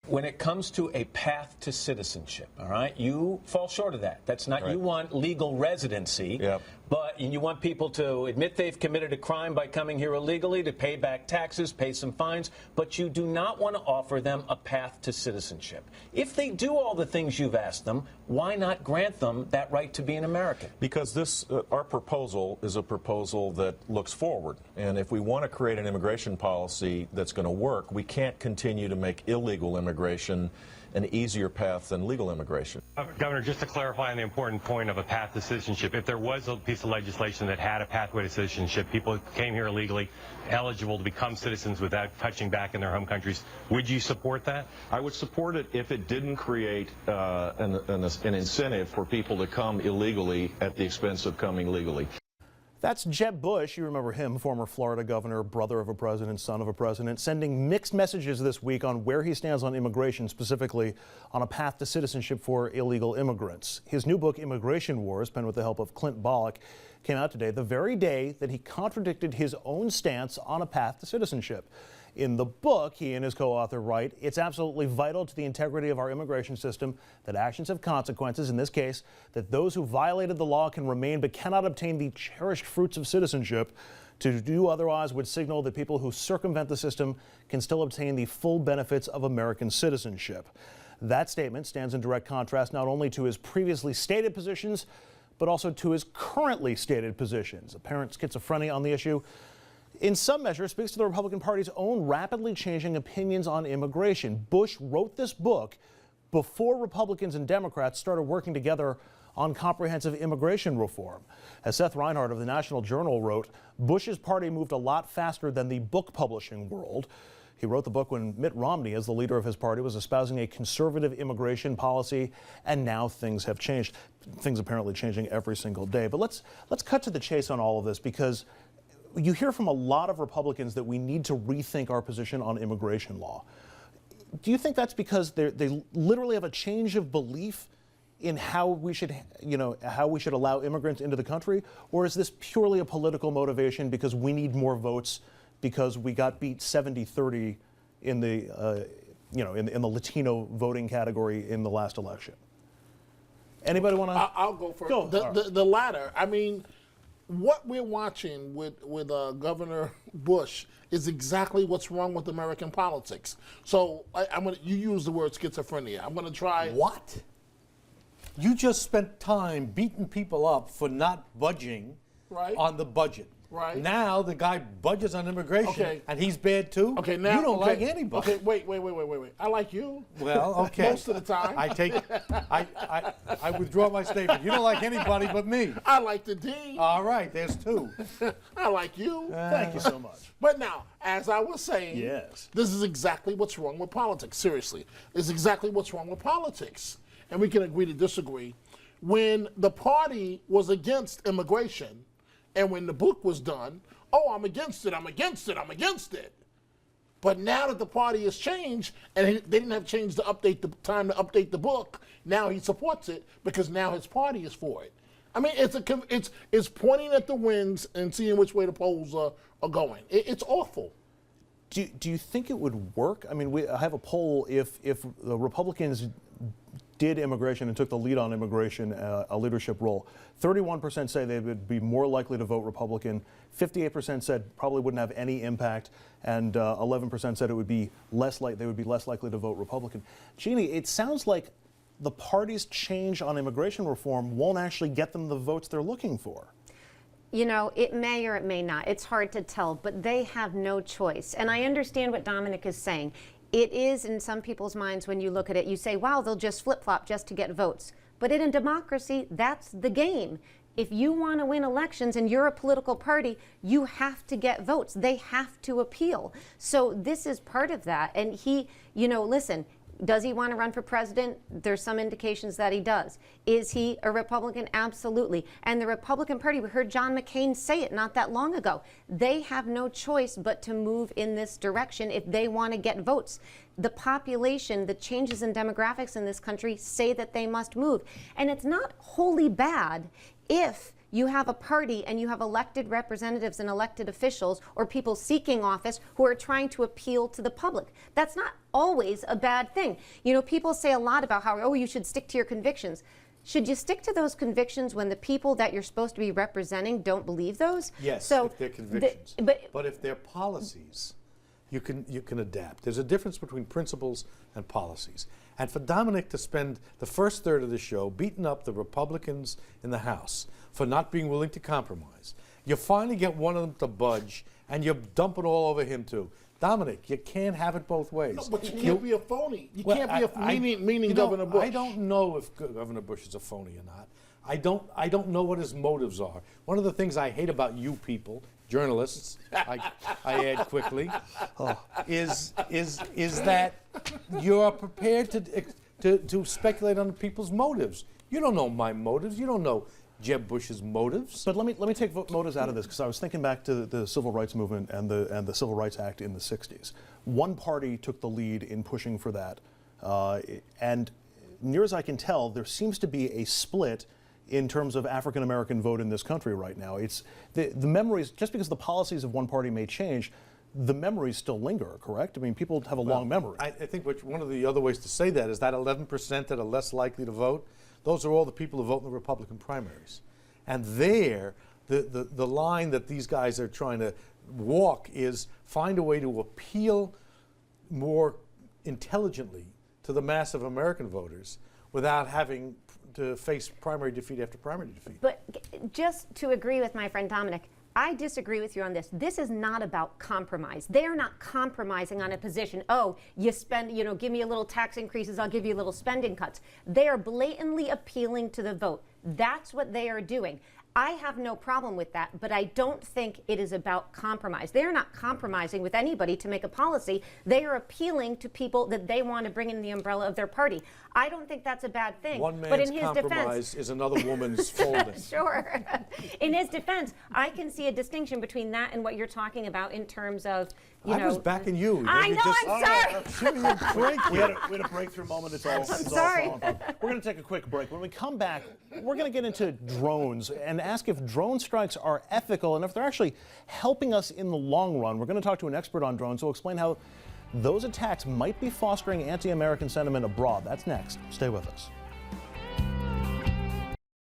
When it comes to a path to citizenship, all right, you fall short of that. That's not, right. You want legal residency, yep. But you want people to admit they've committed a crime by coming here illegally, to pay back taxes, pay some fines, but you do not want to offer them a path to citizenship. If they do all the things you've asked them, why not grant them that right to be an American? Because this, our proposal is a proposal that looks forward. And if we want to create an immigration policy that's going to work, we can't continue to make illegal immigration an easier path than legal immigration. Governor, just to clarify on the important point of a path to citizenship, if there was a piece of legislation that had a pathway to citizenship, people came here illegally, eligible to become citizens without touching back in their home countries, would you support that? I would support it if it didn't create an incentive for people to come illegally at the expense of coming legally. That's Jeb Bush. You remember him, former Florida governor, brother of a president, son of a president, sending mixed messages this week on where he stands on immigration, specifically on a path to citizenship for illegal immigrants. His new book, Immigration Wars, penned with the help of Clint Bollock, came out today, the very day that he contradicted his own stance on a path to citizenship. In the book, he and his co-author write, it's absolutely vital to the integrity of our immigration system that actions have consequences, in this case, that those who violated the law can remain but cannot obtain the cherished fruits of citizenship. To do otherwise would signal that people who circumvent the system can still obtain the full benefits of American citizenship. That statement stands in direct contrast not only to his previously stated positions, but also to his currently stated positions. Apparent schizophrenia on the issue, in some measure, speaks to the Republican Party's own rapidly changing opinions on immigration. Bush wrote this book before Republicans and Democrats started working together on comprehensive immigration reform. As Seth Reinhardt of the National Journal wrote, Bush's party moved a lot faster than the book publishing world. He wrote the book when Mitt Romney, as the leader of his party, was espousing a conservative immigration policy, and now things have changed. Things apparently changing every single day. But let's cut to the chase on all of this, because you hear from a lot of Republicans that we need to rethink our position on immigration law. Do you think that's because they literally have a change of belief in how we should, how we should allow immigrants into the country, or is this purely a political motivation because we need more votes because we got beat 70-30 in the, in the Latino voting category in the last election? Anybody want to? I'll go first. Go. The latter. I mean, what we're watching with Governor Bush is exactly what's wrong with American politics. So you use the word schizophrenia. I'm going to try. What? You just spent time beating people up for not budging on the budget. Right. Now the guy budgets on immigration, and he's bad too. Okay, now you don't like anybody. Okay, wait. I like you. Well, okay. Most of the time. I withdraw my statement. You don't like anybody but me. I like the D. All right, there's two. I like you. Thank you so much. But now, as I was saying, yes, this is exactly what's wrong with politics. Seriously, this is exactly what's wrong with politics, and we can agree to disagree. When the party was against immigration, and when the book was done, oh, I'm against it, I'm against it, I'm against it. But now that the party has changed, and they didn't have change to update the time to update the book, now he supports it because now his party is for it. I mean, it's pointing at the winds and seeing which way the polls are going. It's awful. Do you think it would work? I mean, I have a poll. If the Republicans did immigration and took the lead on immigration, a leadership role, 31% say they would be more likely to vote Republican, 58% said probably wouldn't have any impact, and 11% said it would be they would be less likely to vote Republican. Jeannie, it sounds like the party's change on immigration reform won't actually get them the votes they're looking for. You know, it may or it may not. It's hard to tell, but they have no choice. And I understand what Dominic is saying. It is in some people's minds when you look at it, you say, wow, they'll just flip-flop just to get votes. But in a democracy, that's the game. If you want to win elections and you're a political party, you have to get votes. They have to appeal. So this is part of that. And he, listen, does he want to run for president? There's some indications that he does. Is he a Republican? Absolutely. And the Republican Party, we heard John McCain say it not that long ago. They have no choice but to move in this direction if they want to get votes. The population, the changes in demographics in this country say that they must move. And it's not wholly bad if You have a party and you have elected representatives and elected officials or people seeking office who are trying to appeal to the public. That's not always a bad thing. You know, people say a lot about how, oh, you should stick to your convictions. Should you stick to those convictions when the people that you're supposed to be representing don't believe those? Yes, so if they're convictions. But if they're policies, you can adapt. There's a difference between principles and policies. And for Dominic to spend the first third of the show beating up the Republicans in the House for not being willing to compromise, you finally get one of them to budge, and you dump it all over him too. Dominic, you can't have it both ways. No, but you can't be a phony. You can't be a meaning Governor Bush. I don't know if Governor Bush is a phony or not. I don't know what his motives are. One of the things I hate about you people, journalists, I add quickly, is that you're prepared to speculate on people's motives. You don't know my motives. You don't know Jeb Bush's motives. But let me take motives out of this, because I was thinking back to the Civil Rights Movement and the Civil Rights Act in the 60s. One party took the lead in pushing for that, and near as I can tell, there seems to be a split in terms of African American vote in this country right now. It's the memories, just because the policies of one party may change, the memories still linger, correct? I mean, people have a long memory. I think one of the other ways to say that is that 11% that are less likely to vote, those are all the people who vote in the Republican primaries. And there, the line that these guys are trying to walk is find a way to appeal more intelligently to the mass of American voters without having to face primary defeat after primary defeat. But just to agree with my friend Dominic, I disagree with you on this. This is not about compromise. They are not compromising on a position. Oh, you spend, give me a little tax increases, I'll give you a little spending cuts. They are blatantly appealing to the vote. That's what they are doing. I have no problem with that, but I don't think it is about compromise. They are not compromising with anybody to make a policy. They are appealing to people that they want to bring in the umbrella of their party. I don't think that's a bad thing. One man's but in his compromise is another woman's folding. Sure. In his defense, I can see a distinction between that and what you're talking about in terms of, I was backing you. I know, I'm sorry. We had a breakthrough moment. It's all sorry. We're going to take a quick break. When we come back, we're going to get into drones and ask if drone strikes are ethical and if they're actually helping us in the long run. We're going to talk to an expert on drones who will explain how those attacks might be fostering anti-American sentiment abroad. That's next. Stay with us.